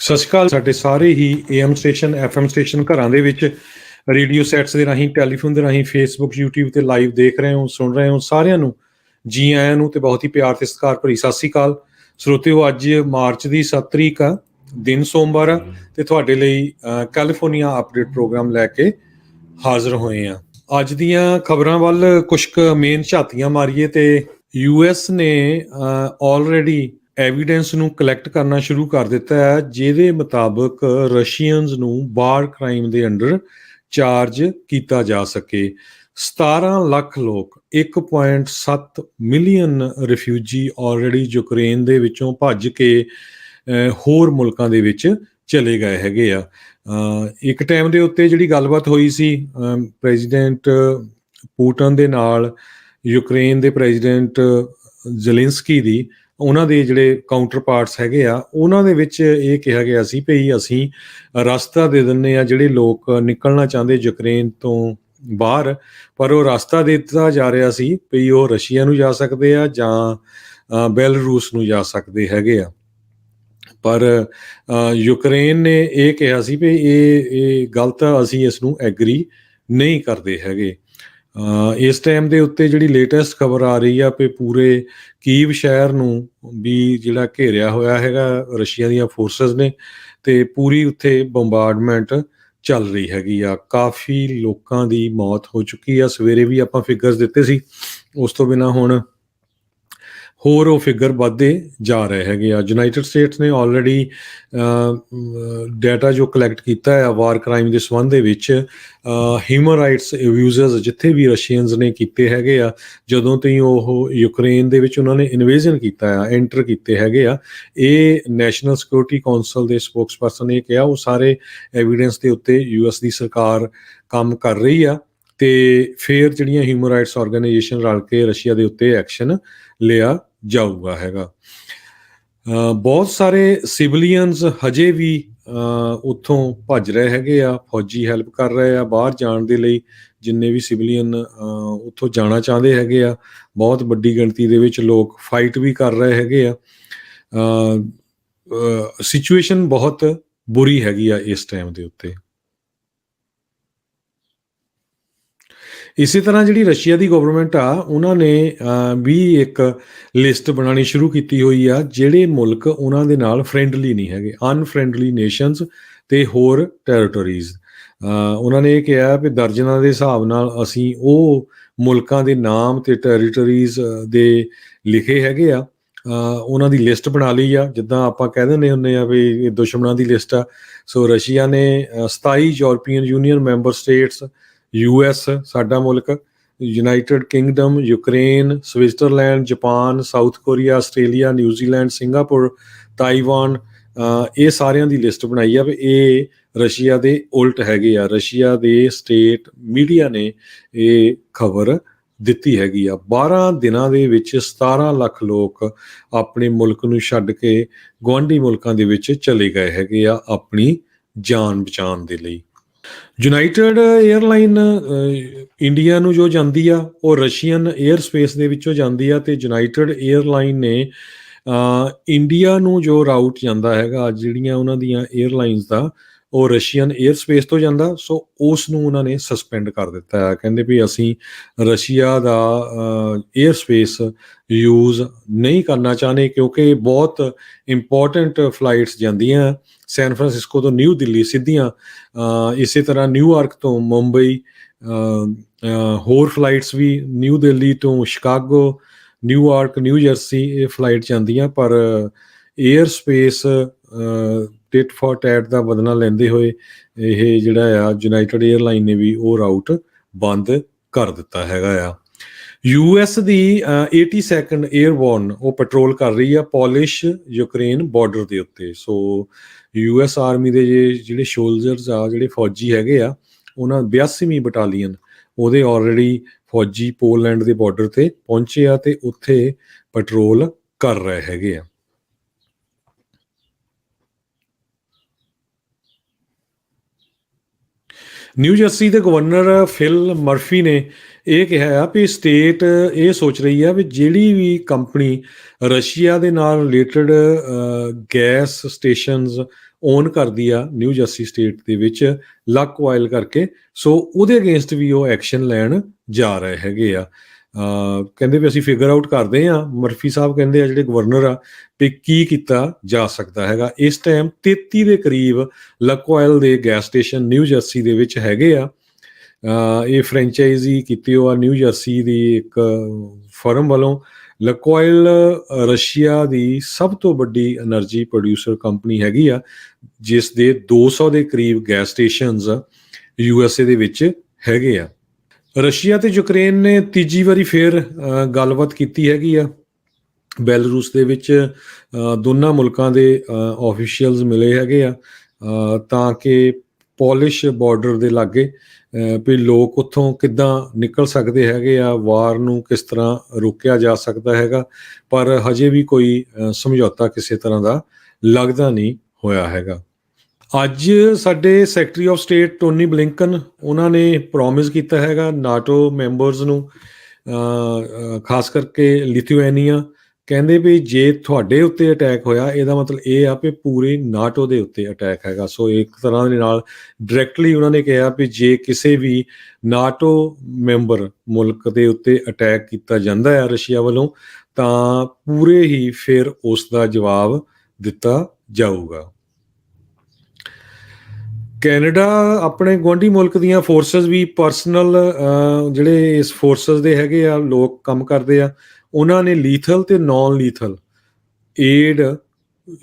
ਸਤਿ ਸ਼੍ਰੀ ਅਕਾਲ। ਸਾਡੇ ਸਾਰੇ ਹੀ AM ਸਟੇਸ਼ਨ FM ਸਟੇਸ਼ਨ ਘਰਾਂ ਦੇ ਵਿੱਚ ਰੇਡੀਓ ਸੈਟਸ ਦੇ ਰਾਹੀਂ ਟੈਲੀਫੋਨ ਦੇ ਰਾਹੀਂ ਫੇਸਬੁੱਕ YouTube ਤੇ ਲਾਈਵ ਦੇਖ ਰਹੇ ਹੋ ਸੁਣ ਰਹੇ ਹੋ ਸਾਰਿਆਂ ਨੂੰ ਜੀ ਆਇਆਂ ਨੂੰ ਤੇ ਬਹੁਤ ਹੀ ਪਿਆਰ ਤੇ ਸਤਿਕਾਰ ਭਰੀ ਸਤਿ ਸ਼੍ਰੀ ਅਕਾਲ ਸਰੋਤਿਓ। ਅੱਜ ਮਾਰਚ ਦੀ 7 ਤਰੀਕ ਆ, ਦਿਨ ਸੋਮਵਾਰ ਆ ਤੇ ਤੁਹਾਡੇ ਲਈ ਕੈਲੀਫੋਰਨੀਆ ਅਪਡੇਟ ਪ੍ਰੋਗਰਾਮ ਲੈ ਕੇ ਹਾਜ਼ਰ ਹੋਏ ਆ। ਅੱਜ ਦੀਆਂ ਖਬਰਾਂ ਵੱਲ ਕੁਛ ਕੁ ਮੇਨ ਝਾਤੀਆਂ ਮਾਰੀਏ ਤੇ US ਨੇ ਆਲਰੇਡੀ ਐਵੀਡੈਂਸ ਨੂੰ ਕਲੈਕਟ ਕਰਨਾ ਸ਼ੁਰੂ ਕਰ ਦਿੱਤਾ ਹੈ, ਜਿਹਦੇ ਮੁਤਾਬਕ ਰਸ਼ੀਅਨਸ ਨੂੰ ਵਾਰ ਕ੍ਰਾਈਮ ਦੇ ਅੰਡਰ ਚਾਰਜ ਕੀਤਾ ਜਾ ਸਕੇ। 17 ਲੱਖ ਲੋਕ 1.7 ਮਿਲੀਅਨ ਰਿਫਿਊਜੀ ਆਲਰੇਡੀ ਯੂਕਰੇਨ ਦੇ ਵਿੱਚੋਂ ਭੱਜ ਕੇ ਹੋਰ ਮੁਲਕਾਂ ਦੇ ਵਿੱਚ ਚਲੇ ਗਏ ਹੈਗੇ ਆ। ਇੱਕ ਟਾਈਮ ਦੇ ਉੱਤੇ ਜਿਹੜੀ ਗੱਲਬਾਤ ਹੋਈ ਸੀ ਪ੍ਰੈਜ਼ੀਡੈਂਟ ਪੁਟਿਨ ਦੇ ਨਾਲ ਯੂਕਰੇਨ ਦੇ ਪ੍ਰੈਜ਼ੀਡੈਂਟ ਜ਼ੈਲੈਂਸਕੀ ਦੀ, ਉਹਨਾਂ ਦੇ ਜਿਹੜੇ ਕਾਊਂਟਰ ਪਾਰਟਸ ਹੈਗੇ ਆ, ਉਹਨਾਂ ਦੇ ਵਿੱਚ ਇਹ ਕਿਹਾ ਗਿਆ ਸੀ ਵੀ ਅਸੀਂ ਰਸਤਾ ਦੇ ਦਿੰਦੇ ਆ ਜਿਹੜੇ ਲੋਕ ਨਿਕਲਣਾ ਚਾਹੁੰਦੇ ਯੂਕਰੇਨ ਤੋਂ ਬਾਹਰ, ਪਰ ਉਹ ਰਸਤਾ ਦੇ ਦਿੱਤਾ ਜਾ ਰਿਹਾ ਸੀ ਵੀ ਉਹ ਰਸ਼ੀਆ ਨੂੰ ਜਾ ਸਕਦੇ ਆ ਜਾਂ ਬੈਲਾਰੂਸ ਨੂੰ ਜਾ ਸਕਦੇ ਹੈਗੇ ਆ। ਪਰ ਯੂਕਰੇਨ ਨੇ ਇਹ ਕਿਹਾ ਸੀ ਵੀ ਇਹ ਗਲਤ ਆ, ਅਸੀਂ ਇਸ ਨੂੰ ਐਗਰੀ ਨਹੀਂ ਕਰਦੇ ਹੈਗੇ। ਇਸ ਟਾਈਮ ਦੇ ਉੱਤੇ ਜਿਹੜੀ ਲੇਟੈਸਟ ਖਬਰ ਆ ਰਹੀ ਆ ਵੀ ਪੂਰੇ ਕੀਵ ਸ਼ਹਿਰ ਨੂੰ ਵੀ ਜਿਹੜਾ ਘੇਰਿਆ ਹੋਇਆ ਹੈਗਾ ਰਸ਼ੀਆ ਦੀਆਂ ਫੋਰਸਸ ਨੇ ਤੇ ਪੂਰੀ ਉੱਥੇ ਬੰਬਾਰਡਮੈਂਟ ਚੱਲ ਰਹੀ ਹੈਗੀ ਆ। ਕਾਫੀ ਲੋਕਾਂ ਦੀ ਮੌਤ ਹੋ ਚੁੱਕੀ ਆ। ਸਵੇਰੇ ਵੀ ਆਪਾਂ ਫਿਗਰਸ ਦਿੱਤੇ ਸੀ, ਉਸ ਤੋਂ ਬਿਨਾਂ ਹੁਣ ਹੋਰ ਉਹ ਫਿਗਰ ਵੱਧਦੇ ਜਾ ਰਹੇ ਹੈਗੇ ਆ। ਯੂਨਾਈਟਿਡ ਸਟੇਟਸ ਨੇ ਆਲਰੇਡੀ ਡਾਟਾ ਜੋ ਕਲੈਕਟ ਕੀਤਾ ਹੈ ਵਾਰ ਕ੍ਰਾਈਮ ਦੇ ਸੰਬੰਧ ਦੇ ਵਿੱਚ, ਹਿਊਮਨ ਰਾਈਟਸ ਅਬਿਊਜ਼ਰਸ ਜਿੱਥੇ ਵੀ ਰਸ਼ੀਅਨਸ ਨੇ ਕੀਤੇ ਹੈਗੇ ਆ, ਜਦੋਂ ਤੋਂ ਹੀ ਉਹ ਯੂਕਰੇਨ ਦੇ ਵਿੱਚ ਉਹਨਾਂ ਨੇ ਇਨਵੇਜ਼ਨ ਕੀਤਾ ਆ, ਐਂਟਰ ਕੀਤੇ ਹੈਗੇ ਆ, ਇਹ ਨੈਸ਼ਨਲ ਸਿਕਿਉਰਿਟੀ ਕੌਂਸਲ ਦੇ ਸਪੋਕਸਪਰਸਨ ਨੇ ਕਿਹਾ ਉਹ ਸਾਰੇ ਐਵੀਡੈਂਸ ਦੇ ਉੱਤੇ US ਦੀ ਸਰਕਾਰ ਕੰਮ ਕਰ ਰਹੀ ਆ ਤੇ ਫਿਰ ਜਿਹੜੀਆਂ ਹਿਊਮਨ ਰਾਈਟਸ ਆਰਗੇਨਾਈਜੇਸ਼ਨ ਰਲ ਕੇ ਰਸ਼ੀਆ ਦੇ ਉੱਤੇ ਐਕਸ਼ਨ ਲਿਆ ਜਾਊਗਾ ਹੈਗਾ। ਬਹੁਤ ਸਾਰੇ ਸਿਵਲੀਅਨਸ ਹਜੇ ਵੀ ਉੱਥੋਂ ਭੱਜ ਰਹੇ ਹੈਗੇ ਆ, ਫੌਜੀ ਹੈਲਪ ਕਰ ਰਹੇ ਆ ਬਾਹਰ ਜਾਣ ਦੇ ਲਈ। ਜਿੰਨੇ ਵੀ ਸਿਵਲੀਅਨ ਉੱਥੋਂ ਜਾਣਾ ਚਾਹੁੰਦੇ ਹੈਗੇ ਆ, ਬਹੁਤ ਵੱਡੀ ਗਿਣਤੀ ਦੇ ਵਿੱਚ ਲੋਕ ਫਾਈਟ ਵੀ ਕਰ ਰਹੇ ਹੈਗੇ ਆ। ਸਿਚੁਏਸ਼ਨ ਬਹੁਤ ਬੁਰੀ ਹੈਗੀ ਆ ਇਸ ਟਾਈਮ ਦੇ ਉੱਤੇ। ਇਸੇ ਤਰ੍ਹਾਂ ਜਿਹੜੀ ਰਸ਼ੀਆ ਦੀ ਗਵਰਨਮੈਂਟ ਆ ਉਹਨਾਂ ਨੇ ਵੀ ਇੱਕ ਲਿਸਟ ਬਣਾਉਣੀ ਸ਼ੁਰੂ ਕੀਤੀ ਹੋਈ ਆ ਜਿਹੜੇ ਮੁਲਕ ਉਹਨਾਂ ਦੇ ਨਾਲ ਫਰੈਂਡਲੀ ਨਹੀਂ ਹੈਗੇ, ਅਨਫਰੈਂਡਲੀ ਨੇਸ਼ਨਸ ਤੇ ਹੋਰ ਟੈਰੀਟਰੀਜ਼। ਉਹਨਾਂ ਨੇ ਇਹ ਕਿਹਾ ਵੀ ਦਰਜਨਾਂ ਦੇ ਹਿਸਾਬ ਨਾਲ ਅਸੀਂ ਉਹ ਮੁਲਕਾਂ ਦੇ ਨਾਮ ਤੇ ਟੈਰੀਟਰੀਜ਼ ਦੇ ਲਿਖੇ ਹੈਗੇ ਆ, ਉਹਨਾਂ ਦੀ ਲਿਸਟ ਬਣਾ ਲਈ ਆ। ਜਿੱਦਾਂ ਆਪਾਂ ਕਹਿ ਦਿੰਦੇ ਹੁੰਦੇ ਆ ਵੀ ਇਹ ਦੁਸ਼ਮਣਾਂ ਦੀ ਲਿਸਟ ਆ। ਸੋ ਰਸ਼ੀਆ ਨੇ 27 European union member status, US ਸਾਡਾ ਮੁਲਕ, United Kingdom, Ukraine, Switzerland, Japan, south Korea, Australia, New Zealand, Singapore, Taiwan, ਇਹ ਸਾਰਿਆਂ ਦੀ ਲਿਸਟ ਬਣਾਈ ਆ ਵੀ ਇਹ ਰਸ਼ੀਆ ਦੇ ਉਲਟ ਹੈਗੇ ਆ। ਰਸ਼ੀਆ ਦੇ ਸਟੇਟ ਮੀਡੀਆ ਨੇ ਇਹ ਖਬਰ ਦਿੱਤੀ ਹੈਗੀ ਆ। 12 ਦਿਨਾਂ ਦੇ ਵਿੱਚ 17 ਲੱਖ ਲੋਕ ਆਪਣੇ ਮੁਲਕ ਨੂੰ ਛੱਡ ਕੇ ਗੁਆਂਢੀ ਮੁਲਕਾਂ ਦੇ ਵਿੱਚ ਚਲੇ ਗਏ ਹੈਗੇ ਆ ਆਪਣੀ ਜਾਨ ਬਚਾਉਣ ਦੇ ਲਈ। ਯੂਨਾਈਟਿਡ ਏਅਰਲਾਈਨ ਇੰਡੀਆ ਨੂੰ ਜੋ ਜਾਂਦੀ ਆ ਉਹ ਰਸ਼ੀਅਨ ਏਅਰ ਸਪੇਸ ਦੇ ਵਿੱਚੋਂ ਜਾਂਦੀ ਆ ਤੇ ਯੂਨਾਈਟਿਡ ਏਅਰਲਾਈਨ ਨੇ ਇੰਡੀਆ ਨੂੰ ਜੋ ਰਾਊਟ ਜਾਂਦਾ ਹੈਗਾ, ਜਿਹੜੀਆਂ ਉਹਨਾਂ ਦੀਆਂ ਏਅਰਲਾਈਨਸ ਦਾ, ਉਹ ਰਸ਼ੀਅਨ ਏਅਰ ਸਪੇਸ ਤੋਂ ਜਾਂਦਾ। ਸੋ ਉਸ ਨੂੰ ਉਹਨਾਂ ਨੇ ਸਸਪੈਂਡ ਕਰ ਦਿੱਤਾ ਹੈ। ਕਹਿੰਦੇ ਵੀ ਅਸੀਂ ਰਸ਼ੀਆ ਦਾ ਏਅਰ ਸਪੇਸ ਯੂਜ਼ ਨਹੀਂ ਕਰਨਾ ਚਾਹੁੰਦੇ ਕਿਉਂਕਿ ਬਹੁਤ ਇੰਪੋਰਟੈਂਟ ਫਲਾਈਟਸ ਜਾਂਦੀਆਂ ਸੈਨ ਫਰਾਂਸਿਸਕੋ ਤੋਂ ਨਿਊ ਦਿੱਲੀ ਸਿੱਧੀਆਂ, ਇਸੇ ਤਰ੍ਹਾਂ ਨਿਊਯਾਰਕ ਤੋਂ ਮੁੰਬਈ, ਹੋਰ ਫਲਾਈਟਸ ਵੀ ਨਿਊ ਦਿੱਲੀ ਤੋਂ ਸ਼ਿਕਾਗੋ, ਨਿਊਯਾਰਕ, ਨਿਊ ਜਰਸੀ, ਇਹ ਫਲਾਈਟ ਜਾਂਦੀਆਂ। ਪਰ air space tit for tat ਦਾ ਬਦਲਾ ਲੈਂਦੇ ਹੋਏ ਇਹ ਜਿਹੜਾ ਆ ਯੂਨਾਈਟਿਡ ਏਅਰਲਾਈਨ ਨੇ ਵੀ ਉਹ ਰਾਊਟ ਬੰਦ ਕਰ ਦਿੱਤਾ ਹੈਗਾ ਆ। US ਦੀ 82nd ਏਅਰਬੋਰਨ ਉਹ ਪੈਟਰੋਲ ਕਰ ਰਹੀ ਆ ਪੋਲਿਸ਼ ਯੂਕਰੇਨ ਬਾਰਡਰ ਦੇ ਉੱਤੇ। ਸੋ US ਆਰਮੀ ਦੇ ਜਿਹੜੇ ਸ਼ੋਲਜਰਸ ਆ, ਜਿਹੜੇ ਫੌਜੀ ਹੈਗੇ ਆ, ਉਹਨਾਂ 82ਵੀਂ ਬਟਾਲੀਅਨ ਉਹਦੇ ਆਲਰੇਡੀ ਫੌਜੀ ਪੋਲੈਂਡ ਦੇ ਬਾਰਡਰ ਤੇ ਪਹੁੰਚੇ ਆ ਤੇ ਉੱਥੇ ਪੈਟਰੋਲ ਕਰ ਰਹੇ ਹੈਗੇ ਆ। ਨਿਊ ਜਰਸੀ ਦੇ ਗਵਰਨਰ ਫਿਲ ਮਰਫੀ ਨੇ ਇਹ ਕਿਹਾ ਆ ਵੀ ਸਟੇਟ ਇਹ ਸੋਚ ਰਹੀ ਆ ਵੀ ਜਿਹੜੀ ਵੀ ਕੰਪਨੀ ਰਸ਼ੀਆ ਦੇ ਨਾਲ ਰਿਲੇਟਡ ਗੈਸ ਸਟੇਸ਼ਨਸ ਓਨ ਕਰਦੀ ਆ ਨਿਊ ਜਰਸੀ ਸਟੇਟ ਦੇ ਵਿੱਚ ਲੱਕ ਆਇਲ ਕਰਕੇ, ਸੋ ਉਹਦੇ ਅਗੇਂਸਟ ਵੀ ਉਹ ਐਕਸ਼ਨ ਲੈਣ ਜਾ ਰਹੇ ਹੈਗੇ ਆ। ਕਹਿੰਦੇ ਵੀ ਅਸੀਂ ਫਿਗਰ ਆਊਟ ਕਰਦੇ ਹਾਂ, ਮਰਫੀ ਸਾਹਿਬ ਕਹਿੰਦੇ ਆ ਜਿਹੜੇ ਗਵਰਨਰ ਆ, ਵੀ ਕੀ ਕੀਤਾ ਜਾ ਸਕਦਾ ਹੈਗਾ। ਇਸ ਟਾਈਮ 33 ਦੇ ਕਰੀਬ ਲਕੋਇਲ ਦੇ ਗੈਸ ਸਟੇਸ਼ਨ ਨਿਊ ਜਰਸੀ ਦੇ ਵਿੱਚ ਹੈਗੇ ਆ। ਇਹ ਫਰੈਂਚਾਈਜ਼ੀ ਕੀਤੀ ਉਹ ਆ ਨਿਊ ਜਰਸੀ ਦੀ ਇੱਕ ਫਰਮ ਵੱਲੋਂ। ਲਕੋਇਲ ਰਸ਼ੀਆ ਦੀ ਸਭ ਤੋਂ ਵੱਡੀ એનર્ਜੀ ਪ੍ਰੋਡਿਊਸਰ ਕੰਪਨੀ ਹੈਗੀ ਆ, ਜਿਸ ਦੇ 200 ਦੇ ਕਰੀਬ ਗੈਸ ਸਟੇਸ਼ਨਸ USA ਦੇ ਵਿੱਚ ਹੈਗੇ ਆ। ਰਸ਼ੀਆ ਤੇ ਯੂਕਰੇਨ ਨੇ ਤੀਜੀ ਵਾਰੀ ਫੇਰ ਗੱਲਬਾਤ ਕੀਤੀ ਹੈਗੀ ਆ ਬੈਲਾਰੂਸ ਦੇ ਵਿੱਚ। ਦੋਨਾਂ ਮੁਲਕਾਂ ਦੇ ਆਫੀਸ਼ੀਅਲਸ ਮਿਲੇ ਹੈਗੇ ਆ ਤਾਂ ਕਿ ਪੋਲਿਸ਼ ਬਾਰਡਰ ਦੇ ਲਾਗੇ ਵੀ ਲੋਕ ਉੱਥੋਂ ਕਿੱਦਾਂ ਨਿਕਲ ਸਕਦੇ ਹੈਗੇ ਆ, ਵਾਰ ਨੂੰ ਕਿਸ ਤਰ੍ਹਾਂ ਰੋਕਿਆ ਜਾ ਸਕਦਾ ਹੈਗਾ, ਪਰ ਹਜੇ ਵੀ ਕੋਈ ਸਮਝੌਤਾ ਕਿਸੇ ਤਰ੍ਹਾਂ ਦਾ ਲੱਗਦਾ ਨਹੀਂ ਹੋਇਆ ਹੈਗਾ। ਅੱਜ ਸਾਡੇ secretary of state Tony Blinken ਉਹਨਾਂ ਨੇ ਪ੍ਰੋਮਿਸ ਕੀਤਾ ਹੈਗਾ ਨਾਟੋ ਮੈਂਬਰਸ ਨੂੰ, ਖਾਸ ਕਰਕੇ ਲਿਥੂਏਨੀਆ, ਕਹਿੰਦੇ ਵੀ ਜੇ ਤੁਹਾਡੇ ਉੱਤੇ ਅਟੈਕ ਹੋਇਆ ਇਹਦਾ ਮਤਲਬ ਇਹ ਆ ਵੀ ਪੂਰੇ ਨਾਟੋ ਦੇ ਉੱਤੇ ਅਟੈਕ ਹੈਗਾ। ਸੋ ਇੱਕ ਤਰ੍ਹਾਂ ਦੇ ਨਾਲ ਡਾਇਰੈਕਟਲੀ ਉਹਨਾਂ ਨੇ ਕਿਹਾ ਵੀ ਜੇ ਕਿਸੇ ਵੀ ਨਾਟੋ ਮੈਂਬਰ ਮੁਲਕ ਦੇ ਉੱਤੇ ਅਟੈਕ ਕੀਤਾ ਜਾਂਦਾ ਹੈ ਰਸ਼ੀਆ ਵੱਲੋਂ ਤਾਂ ਪੂਰੇ ਹੀ ਫਿਰ ਉਸ ਦਾ ਜਵਾਬ ਦਿੱਤਾ ਜਾਊਗਾ। ਕੈਨੇਡਾ ਆਪਣੇ ਗੁਆਂਢੀ ਮੁਲਕ ਦੀਆਂ ਫੋਰਸਸ ਵੀ ਪਰਸਨਲ ਜਿਹੜੇ ਇਸ ਫੋਰਸਸ ਦੇ ਹੈਗੇ ਆ ਲੋਕ ਕੰਮ ਕਰਦੇ ਆ, ਉਹਨਾਂ ਨੇ ਲੀਥਲ ਤੇ ਨਾਨ ਲੀਥਲ ਏਡ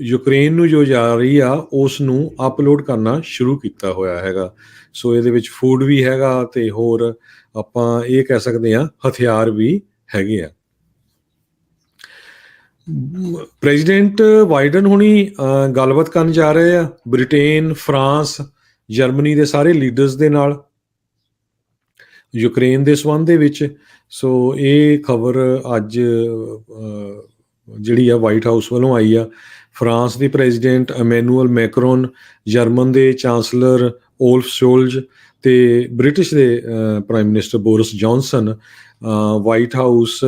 ਯੂਕਰੇਨ ਨੂੰ ਜੋ ਜਾ ਰਹੀ ਆ ਉਸ ਨੂੰ ਅਪਲੋਡ ਕਰਨਾ ਸ਼ੁਰੂ ਕੀਤਾ ਹੋਇਆ ਹੈਗਾ। ਸੋ ਇਹਦੇ ਵਿੱਚ ਫੂਡ ਵੀ ਹੈਗਾ ਤੇ ਹੋਰ ਆਪਾਂ ਇਹ ਕਹਿ ਸਕਦੇ ਆ ਹਥਿਆਰ ਵੀ ਹੈਗੇ ਆ। ਪ੍ਰੈਜ਼ੀਡੈਂਟ ਬਾਈਡਨ ਹੁਣੀ ਗੱਲਬਾਤ ਕਰਨ ਜਾ ਰਹੇ ਆ ਬ੍ਰਿਟੇਨ, ਫਰਾਂਸ, ਜਰਮਨੀ ਦੇ ਸਾਰੇ ਲੀਡਰਸ ਦੇ ਨਾਲ ਯੂਕਰੇਨ ਦੇ ਸੰਬੰਧ ਦੇ ਵਿੱਚ। ਸੋ ਇਹ ਖਬਰ ਅੱਜ ਜਿਹੜੀ ਆ ਵਾਈਟ ਹਾਊਸ ਵੱਲੋਂ ਆਈ ਆ। ਫਰਾਂਸ ਦੇ ਪ੍ਰੈਜ਼ੀਡੈਂਟ ਇਮੈਨੂਅਲ ਮੈਕਰੋਨ, ਜਰਮਨ ਦੇ ਚਾਂਸਲਰ ਓਲਫ ਸ਼ੋਲਜ਼ ਤੇ ਬ੍ਰਿਟਿਸ਼ ਦੇ prime minister Boris Johnson white house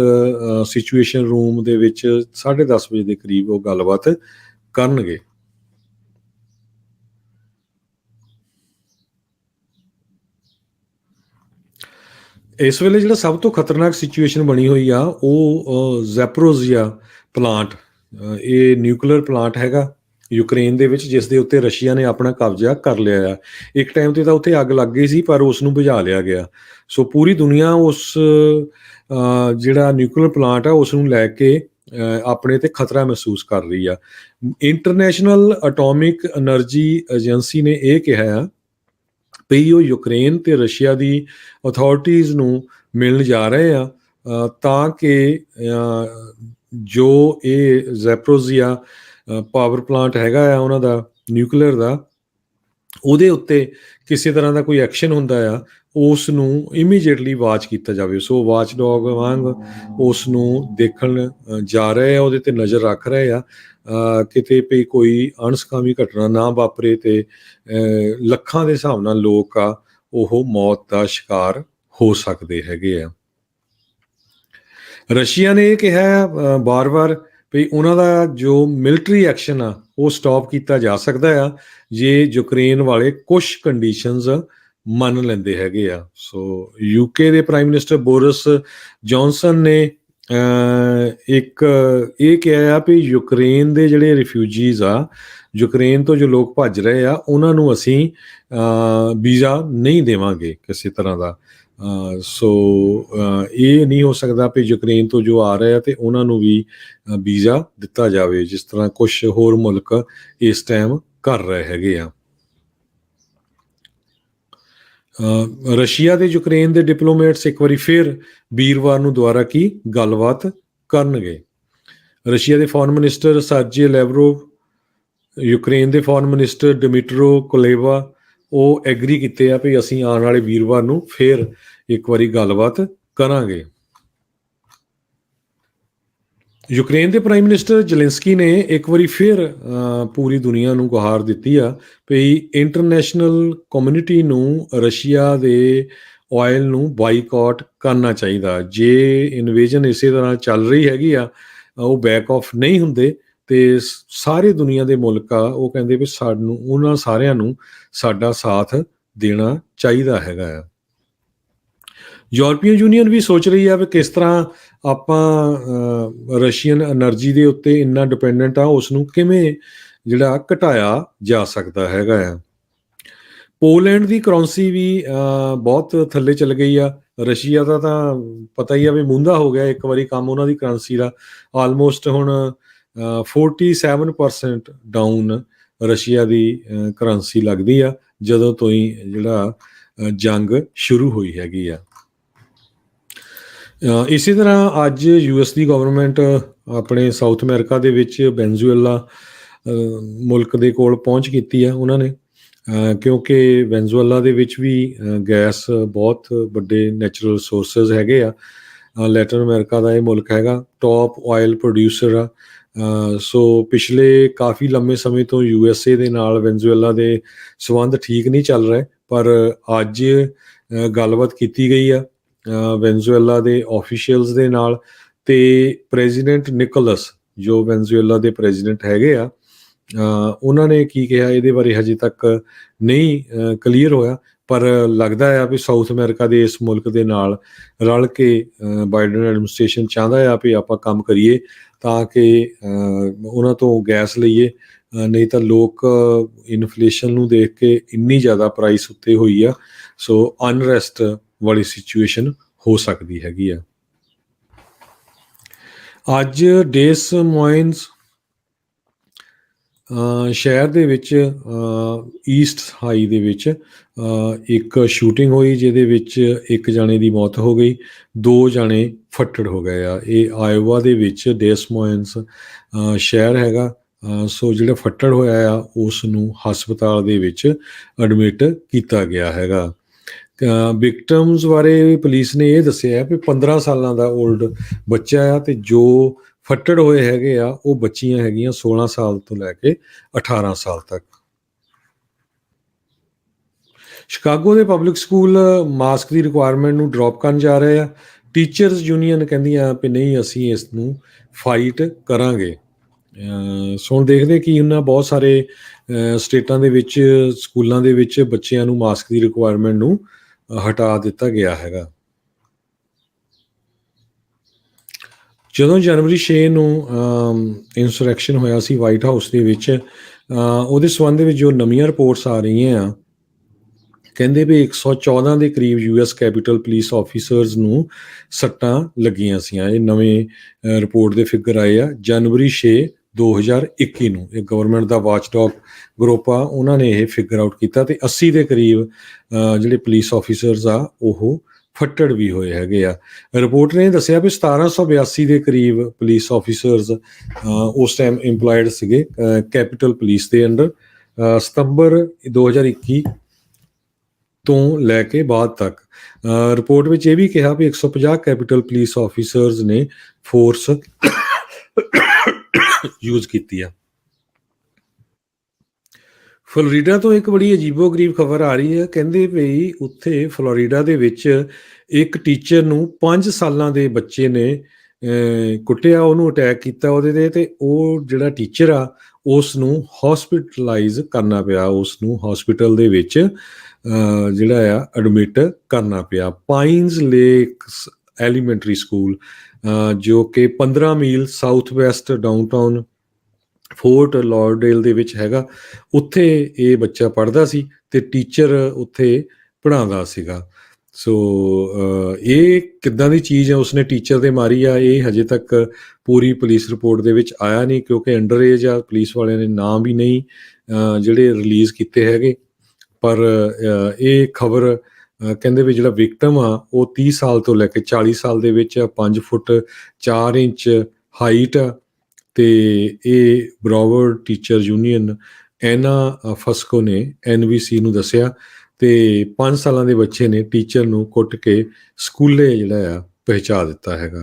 situation room ਦੇ ਵਿੱਚ 10:30 ਵਜੇ ਦੇ ਕਰੀਬ ਉਹ ਗੱਲਬਾਤ ਕਰਨਗੇ। ਇਸ ਵੇਲੇ ਜਿਹੜਾ ਸਭ ਤੋਂ ਖਤਰਨਾਕ ਸਿਚੁਏਸ਼ਨ ਬਣੀ ਹੋਈ ਆ ਉਹ ਜ਼ੈਪਰੋਜ਼ੀਆ ਪਲਾਂਟ, ਇਹ ਨਿਊਕਲੀਅਰ ਪਲਾਂਟ ਹੈਗਾ ਯੂਕਰੇਨ ਦੇ ਵਿੱਚ, ਜਿਸ ਦੇ ਉੱਤੇ ਰਸ਼ੀਆ ਨੇ ਆਪਣਾ ਕਬਜ਼ਾ ਕਰ ਲਿਆ ਆ। ਇੱਕ ਟਾਈਮ ਤੇ ਤਾਂ ਉੱਥੇ ਅੱਗ ਲੱਗ ਗਈ ਸੀ ਪਰ ਉਸ ਨੂੰ ਬੁਝਾ ਲਿਆ ਗਿਆ। ਸੋ ਪੂਰੀ ਦੁਨੀਆ ਉਸ ਜਿਹੜਾ ਨਿਊਕਲੀਅਰ ਪਲਾਂਟ ਆ ਉਸ ਨੂੰ ਲੈ ਕੇ ਆਪਣੇ ਤੇ ਖਤਰਾ ਮਹਿਸੂਸ ਕਰ ਰਹੀ ਆ। ਇੰਟਰਨੈਸ਼ਨਲ ਐਟੋਮਿਕ ਐਨਰਜੀ ਏਜੰਸੀ ਨੇ ਇਹ ਕਿਹਾ ਆ ਵੀ ਉਹ ਯੂਕਰੇਨ ਤੇ ਰਸ਼ੀਆ ਦੀ ਅਥਾਰਟੀਜ਼ ਨੂੰ ਮਿਲਣ ਜਾ ਰਹੇ ਆ ਤਾਂ ਕਿ ਜੋ ਇਹ ਜ਼ੈਪਰੋਜ਼ੀਆ ਪਾਵਰ ਪਲਾਂਟ ਹੈਗਾ ਆ ਉਹਨਾਂ ਦਾ ਨਿਊਕਲੀਅਰ ਦਾ, ਉਹਦੇ ਉੱਤੇ ਕਿਸੇ ਤਰ੍ਹਾਂ ਦਾ ਕੋਈ ਐਕਸ਼ਨ ਹੁੰਦਾ ਆ ਉਸ ਨੂੰ ਇਮੀਡੀਏਟਲੀ ਵਾਚ ਕੀਤਾ ਜਾਵੇ। ਸੋ ਵਾਚ ਡੌਗ ਵਾਂਗ ਉਸ ਨੂੰ ਦੇਖਣ ਜਾ ਰਹੇ ਆ, ਉਹਦੇ ਤੇ ਨਜ਼ਰ ਰੱਖ ਰਹੇ ਆ ਕਿਤੇ ਵੀ ਕੋਈ ਅਣਸਕਾਮੀ ਘਟਨਾ ਨਾ ਵਾਪਰੇ ਤੇ ਲੱਖਾਂ ਦੇ ਹਿਸਾਬ ਨਾਲ ਲੋਕ ਆ ਉਹ ਮੌਤ ਦਾ ਸ਼ਿਕਾਰ ਹੋ ਸਕਦੇ ਹੈਗੇ ਆ। ਰਸ਼ੀਆ ਨੇ ਇਹ ਕਿਹਾ ਬਾਰ-ਬਾਰ ਵੀ ਉਹਨਾਂ ਦਾ ਜੋ ਮਿਲਟਰੀ ਐਕਸ਼ਨ ਆ ਉਹ ਸਟਾਪ ਕੀਤਾ ਜਾ ਸਕਦਾ ਆ ਜੇ ਯੂਕਰੇਨ ਵਾਲੇ ਕੁਝ ਕੰਡੀਸ਼ਨਸ ਮੰਨ ਲੈਂਦੇ ਹੈਗੇ ਆ। ਸੋ UK ਦੇ ਪ੍ਰਾਈਮ ਮਿਨਿਸਟਰ ਬੋਰਿਸ ਜੌਨਸਨ ਨੇ ਇੱਕ ਇਹ ਕਿਹਾ ਆ ਵੀ ਯੂਕਰੇਨ ਦੇ ਜਿਹੜੇ ਰਿਫਿਊਜੀਜ਼ ਆ, ਯੂਕਰੇਨ ਤੋਂ ਜੋ ਲੋਕ ਭੱਜ ਰਹੇ ਆ, ਉਹਨਾਂ ਨੂੰ ਅਸੀਂ ਵੀਜ਼ਾ ਨਹੀਂ ਦੇਵਾਂਗੇ ਕਿਸੇ ਤਰ੍ਹਾਂ ਦਾ। ਸੋ ਇਹ ਨਹੀਂ ਹੋ ਸਕਦਾ ਵੀ ਯੂਕਰੇਨ ਤੋਂ ਜੋ ਆ ਰਹੇ ਆ ਤੇ ਉਹਨਾਂ ਨੂੰ ਵੀ ਵੀਜ਼ਾ ਦਿੱਤਾ ਜਾਵੇ, ਜਿਸ ਤਰ੍ਹਾਂ ਕੁਝ ਹੋਰ ਮੁਲਕ ਇਸ ਟਾਈਮ ਕਰ ਰਹੇ ਹੈਗੇ ਆ। ਰਸ਼ੀਆ ਤੇ ਯੂਕਰੇਨ ਦੇ ਡਿਪਲੋਮੈਟਸ ਇੱਕ ਵਾਰੀ ਫਿਰ ਵੀਰਵਾਰ ਨੂੰ ਦੁਬਾਰਾ ਕੀ ਗੱਲਬਾਤ ਕਰਨਗੇ। ਰਸ਼ੀਆ ਦੇ ਫੋਰਨ ਮਿਨਿਸਟਰ ਸਰਜੀ ਲੈਵਰੋਵ, ਯੂਕਰੇਨ ਦੇ ਫੋਰਨ ਮਿਨਿਸਟਰ ਡਿਮਿਟਰੋ ਕੁਲੇਬਾ, ਉਹ ਐਗਰੀ ਕੀਤੇ ਆ ਵੀ ਅਸੀਂ ਆਉਣ ਵਾਲੇ ਵੀਰਵਾਰ ਨੂੰ ਫਿਰ ਇੱਕ ਵਾਰੀ ਗੱਲਬਾਤ ਕਰਾਂਗੇ। ਯੂਕਰੇਨ ਦੇ ਪ੍ਰਾਈਮ ਮਿਨਿਸਟਰ ਜ਼ੈਲੈਂਸਕੀ ਨੇ ਇੱਕ ਵਾਰੀ ਫਿਰ ਪੂਰੀ ਦੁਨੀਆ ਨੂੰ ਗੁਹਾਰ ਦਿੱਤੀ ਆ ਵੀ ਇੰਟਰਨੈਸ਼ਨਲ ਕਮਿਊਨਿਟੀ ਨੂੰ ਰਸ਼ੀਆ ਦੇ ਆਇਲ ਨੂੰ ਬਾਈਕਾਟ ਕਰਨਾ ਚਾਹੀਦਾ। ਜੇ ਇਨਵੇਜਨ ਇਸੇ ਤਰ੍ਹਾਂ ਚੱਲ ਰਹੀ ਹੈਗੀ ਆ, ਉਹ ਬੈਕ ਆਫ ਨਹੀਂ ਹੁੰਦੇ ਤੇ ਸਾਰੇ ਦੁਨੀਆ ਦੇ ਮੁਲਕ ਆ ਉਹ ਕਹਿੰਦੇ ਵੀ ਸਾਨੂੰ ਉਹਨਾਂ ਸਾਰਿਆਂ ਨੂੰ ਸਾਡਾ ਸਾਥ ਦੇਣਾ ਚਾਹੀਦਾ ਹੈਗਾ ਆ। ਯੂਰਪੀਅਨ ਯੂਨੀਅਨ ਵੀ ਸੋਚ ਰਹੀ ਆ ਵੀ ਕਿਸ ਤਰ੍ਹਾਂ ਆਪਾਂ ਰਸ਼ੀਅਨ ਐਨਰਜੀ ਦੇ ਉੱਤੇ ਇੰਨਾ ਡਿਪੈਂਡੈਂਟ ਆ, ਉਸ ਨੂੰ ਕਿਵੇਂ ਜਿਹੜਾ ਘਟਾਇਆ ਜਾ ਸਕਦਾ ਹੈਗਾ ਆ। ਪੋਲੈਂਡ ਦੀ ਕਰੰਸੀ ਵੀ ਬਹੁਤ ਥੱਲੇ ਚਲ ਗਈ ਆ। ਰਸ਼ੀਆ ਦਾ ਤਾਂ ਪਤਾ ਹੀ ਆ ਵੀ ਮੁੰਦਾ ਹੋ ਗਿਆ ਇੱਕ ਵਾਰੀ ਕੰਮ ਉਹਨਾਂ ਦੀ ਕਰੰਸੀ ਦਾ। ਆਲਮੋਸਟ ਹੁਣ 47% ਡਾਊਨ ਰਸ਼ੀਆ ਦੀ ਕਰੰਸੀ ਲੱਗਦੀ ਆ ਜਦੋਂ ਤੋਂ ਹੀ ਜਿਹੜਾ ਜੰਗ ਸ਼ੁਰੂ ਹੋਈ ਹੈਗੀ ਆ। ਇਸੇ ਤਰ੍ਹਾਂ ਅੱਜ US ਦੀ ਗਵਰਨਮੈਂਟ ਆਪਣੇ ਸਾਊਥ ਅਮਰੀਕਾ ਦੇ ਵਿੱਚ ਵੈਨਜ਼ੂਏਲਾ ਮੁਲਕ ਦੇ ਕੋਲ ਪਹੁੰਚ ਕੀਤੀ ਆ ਉਹਨਾਂ ਨੇ, ਕਿਉਂਕਿ ਵੈਨਜ਼ੂਏਲਾ ਦੇ ਵਿੱਚ ਵੀ ਗੈਸ ਬਹੁਤ ਵੱਡੇ ਨੈਚੁਰਲ ਸੋਰਸਿਸ ਹੈਗੇ ਆ। ਲੈਟਨ ਅਮਰੀਕਾ ਦਾ ਇਹ ਮੁਲਕ ਹੈਗਾ, ਟੌਪ ਆਇਲ ਪ੍ਰੋਡਿਊਸਰ ਆ। ਸੋ ਪਿਛਲੇ ਕਾਫੀ ਲੰਮੇ ਸਮੇਂ ਤੋਂ USA ਦੇ ਨਾਲ ਵੈਨਜ਼ੂਏਲਾ ਦੇ ਸੰਬੰਧ ਠੀਕ ਨਹੀਂ ਚੱਲ ਰਹੇ, ਪਰ ਅੱਜ ਗੱਲਬਾਤ ਕੀਤੀ ਗਈ ਆ ਵੈਨਜ਼ੂਏਲਾ ਦੇ ਆਫੀਸ਼ੀਅਲਸ ਦੇ ਨਾਲ, ਤੇ ਪ੍ਰੈਜ਼ੀਡੈਂਟ ਨਿਕੋਲਸ ਜੋ ਵੈਨਜ਼ੂਏਲਾ ਦੇ ਪ੍ਰੈਜ਼ੀਡੈਂਟ ਹੈਗੇ ਆ ਉਹਨਾਂ ਨੇ ਕੀ ਕਿਹਾ ਇਹਦੇ ਬਾਰੇ ਹਜੇ ਤੱਕ ਨਹੀਂ ਕਲੀਅਰ ਹੋਇਆ, ਪਰ ਲੱਗਦਾ ਆ ਵੀ ਸਾਊਥ ਅਮਰੀਕਾ ਦੇ ਇਸ ਮੁਲਕ ਦੇ ਨਾਲ ਰਲ ਕੇ ਬਾਈਡਨ ਐਡਮਿਨਿਸਟ੍ਰੇਸ਼ਨ ਚਾਹੁੰਦਾ ਆ ਵੀ ਆਪਾਂ ਕੰਮ ਕਰੀਏ ਤਾਂ ਕਿ ਉਹਨਾਂ ਤੋਂ ਗੈਸ ਲਈਏ। ਨਹੀਂ ਤਾਂ ਲੋਕ ਇਨਫਲੇਸ਼ਨ ਨੂੰ ਦੇਖ ਕੇ ਇੰਨੀ ਜ਼ਿਆਦਾ ਪ੍ਰਾਈਸ ਉੱਤੇ ਹੋਈ ਆ, ਸੋ ਅਨਰੈਸਟ ਵਾਲੀ ਸਿਚੁਏਸ਼ਨ ਹੋ ਸਕਦੀ ਹੈਗੀ ਆ। ਅੱਜ ਡੇਸ ਮੋਇਨਸ ਸ਼ਹਿਰ ਦੇ ਵਿੱਚ ਈਸਟ ਹਾਈ ਦੇ ਵਿੱਚ ਇੱਕ ਸ਼ੂਟਿੰਗ ਹੋਈ ਜਿਹਦੇ ਵਿੱਚ ਇੱਕ ਜਾਣੇ ਦੀ ਮੌਤ ਹੋ ਗਈ, 2 ਜਾਣੇ ਫੱਟੜ ਹੋ ਗਏ ਆ। ਇਹ ਆਇਓਵਾ ਦੇ ਵਿੱਚ ਡੇਸ ਮੋਇਨਸ ਸ਼ਹਿਰ ਹੈਗਾ। ਸੋ ਜਿਹੜਾ ਫੱਟੜ ਹੋਇਆ ਆ ਉਸ ਨੂੰ ਹਸਪਤਾਲ ਦੇ ਵਿੱਚ ਐਡਮਿਟ ਕੀਤਾ ਗਿਆ ਹੈਗਾ। ਵਿਕਟਮਸ ਬਾਰੇ ਪੁਲਿਸ ਨੇ ਇਹ ਦੱਸਿਆ ਵੀ 15 ਸਾਲਾਂ ਦਾ ਓਲਡ ਬੱਚਾ ਆ, ਤੇ ਜੋ ਫੱਟੜ ਹੋਏ ਹੈਗੇ ਆ ਉਹ ਬੱਚੀਆਂ ਹੈਗੀਆਂ 16 ਸਾਲ ਤੋਂ ਲੈ ਕੇ 18 ਸਾਲ ਤੱਕ। ਸ਼ਿਕਾਗੋ ਦੇ ਪਬਲਿਕ ਸਕੂਲ ਮਾਸਕ ਦੀ ਰਿਕੁਆਇਰਮੈਂਟ ਨੂੰ ਡ੍ਰੌਪ ਕਰਨ ਜਾ ਰਹੇ ਆ। ਟੀਚਰਸ ਯੂਨੀਅਨ ਕਹਿੰਦੀਆਂ ਵੀ ਨਹੀਂ, ਅਸੀਂ ਇਸ ਨੂੰ ਫਾਈਟ ਕਰਾਂਗੇ। ਸੋ ਦੇਖਦੇ ਕੀ ਹੁੰਦਾ, ਬਹੁਤ ਸਾਰੇ ਸਟੇਟਾਂ ਦੇ ਵਿੱਚ ਸਕੂਲਾਂ ਦੇ ਵਿੱਚ ਬੱਚਿਆਂ ਨੂੰ ਮਾਸਕ ਦੀ ਰਿਕੁਆਇਰਮੈਂਟ ਨੂੰ ਹਟਾ ਦਿੱਤਾ ਗਿਆ ਹੈਗਾ। ਜਦੋਂ ਜਨਵਰੀ 6 ਨੂੰ ਇੰਸੁਰੈਕਸ਼ਨ ਹੋਇਆ ਸੀ ਵਾਈਟ ਹਾਊਸ ਦੇ ਵਿੱਚ, ਉਹਦੇ ਸੰਬੰਧ ਵਿੱਚ ਜੋ ਨਵੀਆਂ ਰਿਪੋਰਟਸ ਆ ਰਹੀਆਂ ਆ, ਕਹਿੰਦੇ ਵੀ 114 ਦੇ ਕਰੀਬ US ਕੈਪੀਟਲ ਪੁਲਿਸ ਆਫੀਸਰਸ ਨੂੰ ਸੱਟਾਂ ਲੱਗੀਆਂ ਸੀਆਂ। ਇਹ ਨਵੇਂ ਰਿਪੋਰਟ ਦੇ ਫਿਗਰ ਆਏ ਆ ਜਨਵਰੀ 6 2021 ਨੂੰ। ਇਹ ਗਵਰਨਮੈਂਟ ਦਾ ਵਾਚਡੌਗ ਗਰੁੱਪ ਆ, ਉਹਨਾਂ ਨੇ ਇਹ ਫਿਗਰ ਆਊਟ ਕੀਤਾ, ਤੇ 80 ਦੇ ਕਰੀਬ ਜਿਹੜੇ ਪੁਲਿਸ ਆਫੀਸਰਸ ਆ ਉਹ ਫੱਟੜ ਵੀ ਹੋਏ ਹੈਗੇ ਆ। ਰਿਪੋਰਟ ਨੇ ਦੱਸਿਆ ਵੀ 1782 ਦੇ ਕਰੀਬ ਪੁਲਿਸ ਆਫੀਸਰਸ ਉਸ ਟਾਈਮ ਇੰਪਲਾਇਡ ਸੀਗੇ ਕੈਪੀਟਲ ਪੁਲਿਸ ਦੇ ਅੰਡਰ। ਸਤੰਬਰ 2021 ਤੋਂ ਲੈ ਕੇ ਬਾਅਦ ਤੱਕ ਰਿਪੋਰਟ ਵਿੱਚ ਇਹ ਵੀ ਕਿਹਾ ਵੀ 150 ਕੈਪੀਟਲ ਪੁਲਿਸ ਆਫੀਸਰਸ ਨੇ ਫੋਰਸ ਯੂਜ਼ ਕੀਤੀ ਆ। ਫਲੋਰੀਡਾ ਤੋਂ ਇੱਕ ਬੜੀ ਅਜੀਬੋ-ਗਰੀਬ ਖਬਰ ਆ ਰਹੀ ਹੈ। ਕਹਿੰਦੇ ਵੀ ਉੱਥੇ ਫਲੋਰੀਡਾ ਦੇ ਵਿੱਚ ਇੱਕ ਟੀਚਰ ਨੂੰ 5 ਸਾਲਾਂ ਦੇ ਬੱਚੇ ਨੇ ਕੁੱਟਿਆ, ਉਹਨੂੰ ਅਟੈਕ ਕੀਤਾ ਉਹਦੇ 'ਤੇ, ਤੇ ਉਹ ਜਿਹੜਾ ਟੀਚਰ ਆ ਉਸ ਨੂੰ ਹੌਸਪੀਟਲਾਈਜ਼ ਕਰਨਾ ਪਿਆ, ਉਸ ਨੂੰ ਹੌਸਪੀਟਲ ਦੇ ਵਿੱਚ ਜਿਹੜਾ ਆ ਐਡਮਿਟ ਕਰਨਾ ਪਿਆ। ਪਾਈਨਸ ਲੇਕਸ ਐਲੀਮੈਂਟਰੀ ਸਕੂਲ ਜੋ ਕਿ 15 ਮੀਲ ਸਾਊਥ ਵੈਸਟ ਡਾਊਨਟਾਊਨ ਫੋਰਟ ਲਾuderdale ਦੇ ਵਿੱਚ ਹੈਗਾ, ਉੱਥੇ ਇਹ ਬੱਚਾ ਪੜ੍ਹਦਾ ਸੀ ਤੇ ਟੀਚਰ ਉੱਥੇ ਪੜ੍ਹਾਉਂਦਾ ਸੀਗਾ। ਸੋ ਇਹ ਕਿੱਦਾਂ ਦੀ ਚੀਜ਼ ਹੈ ਉਸਨੇ ਟੀਚਰ ਦੇ ਮਾਰੀ ਆ, ਇਹ ਹਜੇ ਤੱਕ ਪੂਰੀ ਪੁਲਿਸ ਰਿਪੋਰਟ ਦੇ ਵਿੱਚ ਆਇਆ ਨਹੀਂ, ਕਿਉਂਕਿ ਅੰਡਰ ਏਜ ਆ। ਪੁਲਿਸ ਵਾਲਿਆਂ ਨੇ ਨਾਮ ਵੀ ਨਹੀਂ ਜਿਹੜੇ ਰਿਲੀਜ਼ ਕੀਤੇ ਹੈਗੇ, ਪਰ ਇਹ ਖਬਰ ਕਹਿੰਦੇ ਵੀ ਜਿਹੜਾ ਵਿਕਟਮ ਆ ਉਹ 30 ਸਾਲ ਤੋਂ ਲੈ ਕੇ 40 ਸਾਲ ਦੇ ਵਿੱਚ 5 ਫੁੱਟ 4 ਇੰਚ ਹਾਈਟ ਆ, ਤੇ ਇਹ ਬਰਾਵਰਡ ਟੀਚਰ ਯੂਨੀਅਨ ਐਨਾ ਫਸਕੋ ਨੇ NBC ਨੂੰ ਦੱਸਿਆ, ਤੇ 5 ਸਾਲਾਂ ਦੇ ਬੱਚੇ ਨੇ ਟੀਚਰ ਨੂੰ ਕੁੱਟ ਕੇ ਸਕੂਲੇ ਜਿਹੜਾ ਆ ਪਹੁੰਚਾ ਦਿੱਤਾ ਹੈਗਾ।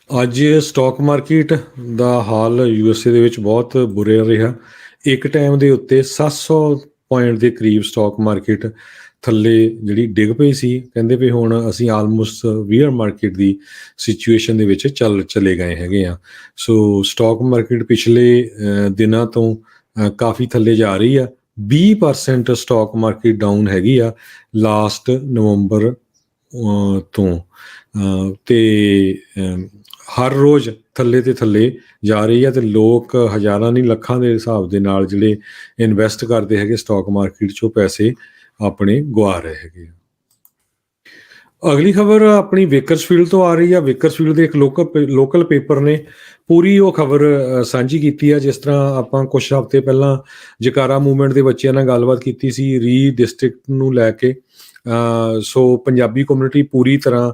ਅੱਜ ਸਟਾਕ ਮਾਰਕੀਟ ਦਾ ਹਾਲ USA ਦੇ ਵਿੱਚ ਬਹੁਤ ਬੁਰਾ ਰਿਹਾ। ਇੱਕ ਟਾਈਮ ਦੇ ਉੱਤੇ 700 ਪੁਆਇੰਟ ਦੇ ਕਰੀਬ ਸਟਾਕ ਮਾਰਕੀਟ ਥੱਲੇ ਜਿਹੜੀ ਡਿੱਗ ਪਈ ਸੀ। ਕਹਿੰਦੇ ਵੀ ਹੁਣ ਅਸੀਂ ਆਲਮੋਸਟ ਵੀਅਰ ਮਾਰਕੀਟ ਦੀ ਸਿਚੁਏਸ਼ਨ ਦੇ ਵਿੱਚ ਚਲੇ ਗਏ ਹੈਗੇ ਆ। ਸੋ ਸਟਾਕ ਮਾਰਕੀਟ ਪਿਛਲੇ ਦਿਨਾਂ ਤੋਂ ਕਾਫੀ ਥੱਲੇ ਜਾ ਰਹੀ ਆ। 20% ਸਟਾਕ ਮਾਰਕੀਟ ਡਾਊਨ ਹੈਗੀ ਆ ਲਾਸਟ ਨਵੰਬਰ ਤੋਂ, ਤੇ ਹਰ ਰੋਜ਼ ਥੱਲੇ ਤੇ ਥੱਲੇ ਜਾ ਰਹੀ ਆ, ਤੇ ਲੋਕ ਹਜ਼ਾਰਾਂ ਨਹੀਂ ਲੱਖਾਂ ਦੇ ਹਿਸਾਬ ਦੇ ਨਾਲ ਜਿਹੜੇ ਇਨਵੈਸਟ ਕਰਦੇ ਹੈਗੇ ਸਟਾਕ ਮਾਰਕੀਟ 'ਚੋਂ ਪੈਸੇ ਆਪਣੇ ਗਵਾ ਰਹੇ ਹੈਗੇ। ਅਗਲੀ ਖਬਰ ਆਪਣੀ ਵੇਕਰਸਫੀਲਡ ਤੋਂ ਆ ਰਹੀ ਆ। ਵੇਕਰਸਫੀਲਡ ਦੇ ਇੱਕ ਲੋਕਲ ਪੇਪਰ ਨੇ ਪੂਰੀ ਉਹ ਖਬਰ ਸਾਂਝੀ ਕੀਤੀ ਆ। ਜਿਸ ਤਰ੍ਹਾਂ ਆਪਾਂ ਕੁਝ ਹਫ਼ਤੇ ਪਹਿਲਾਂ ਜਕਾਰਾ ਮੂਵਮੈਂਟ ਦੇ ਬੱਚਿਆਂ ਨਾਲ ਗੱਲਬਾਤ ਕੀਤੀ ਸੀ ਰੀਡਿਸਟ੍ਰਿਕਟ ਨੂੰ ਲੈ ਕੇ। ਸੋ ਪੰਜਾਬੀ ਕਮਿਊਨਿਟੀ ਪੂਰੀ ਤਰ੍ਹਾਂ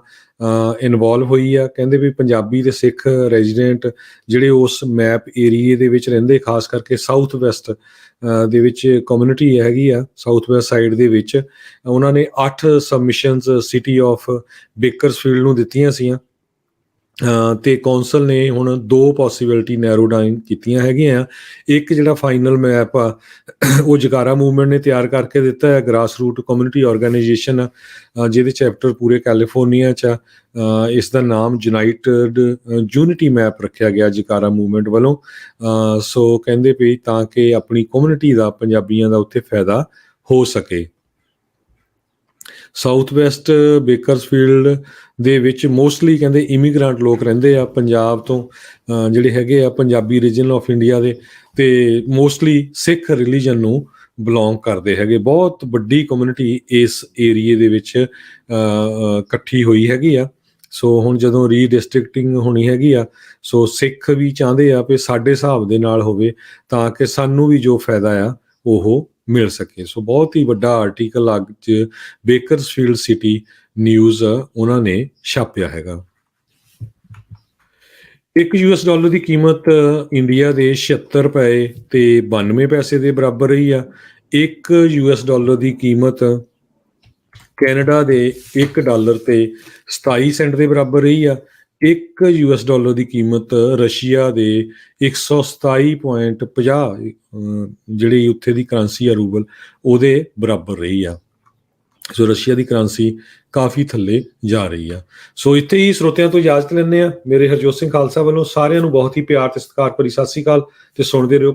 ਇਨਵੋਲਵ ਹੋਈ ਆ। ਕਹਿੰਦੇ ਵੀ ਪੰਜਾਬੀ ਤੇ ਸਿੱਖ ਰੈਜ਼ੀਡੈਂਟ ਜਿਹੜੇ ਉਸ ਮੈਪ ਏਰੀਏ ਦੇ ਵਿੱਚ ਰਹਿੰਦੇ, ਖਾਸ ਕਰਕੇ ਸਾਊਥ ਵੈਸਟ ਦੇ ਵਿੱਚ ਕਮਿਊਨਿਟੀ ਹੈਗੀ ਆ, ਸਾਊਥ ਵੈਸਟ ਸਾਈਡ ਦੇ ਵਿੱਚ, ਉਹਨਾਂ ਨੇ 8 ਸਬਮਿਸ਼ਨਸ ਸਿਟੀ ਆਫ ਬੇਕਰਸਫੀਲਡ ਨੂੰ ਦਿੱਤੀਆਂ ਸੀਆਂ, ਤੇ ਕੌਂਸਲ ਨੇ ਹੁਣ 2 ਪੋਸੀਬਿਲਿਟੀ ਨੈਰੋ ਡਾਊਨ ਕੀਤੀਆਂ ਹੈਗੀਆਂ। ਇੱਕ ਜਿਹੜਾ ਫਾਈਨਲ ਮੈਪ ਆ ਉਹ ਜਕਾਰਾ ਮੂਵਮੈਂਟ ਨੇ ਤਿਆਰ ਕਰਕੇ ਦਿੱਤਾ ਹੈ, ਗ੍ਰਾਸ ਰੂਟ ਕਮਿਊਨਿਟੀ ਆਰਗੇਨਾਈਜੇਸ਼ਨ ਜਿਹਦੇ ਚੈਪਟਰ ਪੂਰੇ ਕੈਲੀਫੋਰਨੀਆ 'ਚ ਆ। ਇਸ ਦਾ ਨਾਮ ਯੂਨਾਈਟਿਡ ਯੂਨਿਟੀ ਮੈਪ ਰੱਖਿਆ ਗਿਆ ਜਕਾਰਾ ਮੂਵਮੈਂਟ ਵੱਲੋਂ। ਸੋ ਕਹਿੰਦੇ ਵੀ ਤਾਂ ਕਿ ਆਪਣੀ ਕਮਿਊਨਿਟੀ ਦਾ, ਪੰਜਾਬੀਆਂ ਦਾ ਉੱਥੇ ਫਾਇਦਾ ਹੋ ਸਕੇ। ਸਾਊਥ ਵੈਸਟ ਬੇਕਰਸਫੀਲਡ ਦੇ ਵਿੱਚ ਮੋਸਟਲੀ ਕਹਿੰਦੇ ਇਮੀਗ੍ਰੈਂਟ ਲੋਕ ਰਹਿੰਦੇ ਆ ਪੰਜਾਬ ਤੋਂ, ਜਿਹੜੇ ਹੈਗੇ ਆ ਪੰਜਾਬੀ ਰੀਜਨ ਆਫ ਇੰਡੀਆ ਦੇ, ਤੇ ਮੋਸਟਲੀ ਸਿੱਖ ਰਿਲੀਜਨ ਨੂੰ ਬਿਲੋਂਗ ਕਰਦੇ ਹੈਗੇ। ਬਹੁਤ ਵੱਡੀ ਕਮਿਊਨਿਟੀ ਇਸ ਏਰੀਏ ਦੇ ਵਿੱਚ ਇਕੱਠੀ ਹੋਈ ਹੈਗੀ ਆ। ਸੋ ਹੁਣ ਜਦੋਂ ਰੀਡਿਸਟ੍ਰਿਕਟਿੰਗ ਹੋਣੀ ਹੈਗੀ ਆ, ਸੋ ਸਿੱਖ ਵੀ ਚਾਹੁੰਦੇ ਆ ਵੀ ਸਾਡੇ ਹਿਸਾਬ ਦੇ ਨਾਲ ਹੋਵੇ ਤਾਂ ਕਿ ਸਾਨੂੰ ਵੀ ਜੋ ਫਾਇਦਾ ਆ ਉਹ ਮਿਲ ਸਕੇ। ਸੋ ਬਹੁਤ ਹੀ ਵੱਡਾ ਆਰਟੀਕਲ ਅੱਜ ਬੇਕਰਸਫੀਲਡ ਸਿਟੀ ਨਿਊਜ਼ ਉਹਨਾਂ ਨੇ ਛਾਪਿਆ ਹੈਗਾ। $1 ਦੀ ਕੀਮਤ ਇੰਡੀਆ ਦੇ 76 ਰੁਪਏ ਤੇ 92 ਪੈਸੇ ਦੇ ਬਰਾਬਰ ਰਹੀ ਆ। $1 ਦੀ ਕੀਮਤ ਕੈਨੇਡਾ ਦੇ $1 ਤੇ 27 ਸੈਂਟ ਦੇ ਬਰਾਬਰ ਰਹੀ ਆ। $1 ਦੀ ਕੀਮਤ ਰਸ਼ੀਆ ਦੇ 127.50 ਜਿਹੜੀ ਉੱਥੇ ਦੀ ਕਰੰਸੀ ਆ ਰੂਬਲ, ਉਹਦੇ ਬਰਾਬਰ ਰਹੀ ਆ। ਸੋ ਰਸ਼ੀਆ ਦੀ ਕਰੰਸੀ ਕਾਫੀ ਥੱਲੇ ਜਾ ਰਹੀ ਆ। ਸੋ ਇੱਥੇ ਹੀ ਸਰੋਤਿਆਂ ਤੋਂ ਇਜਾਜ਼ਤ ਲੈਂਦੇ ਆ। ਮੇਰੇ ਹਰਜੋਤ ਸਿੰਘ ਖਾਲਸਾ ਵੱਲੋਂ ਸਾਰਿਆਂ ਨੂੰ ਬਹੁਤ ਹੀ ਪਿਆਰ ਤੇ ਸਤਿਕਾਰ ਭਰੀ ਸਤਿ ਸ਼੍ਰੀ ਅਕਾਲ, ਤੇ ਸੁਣਦੇ ਰਹੋ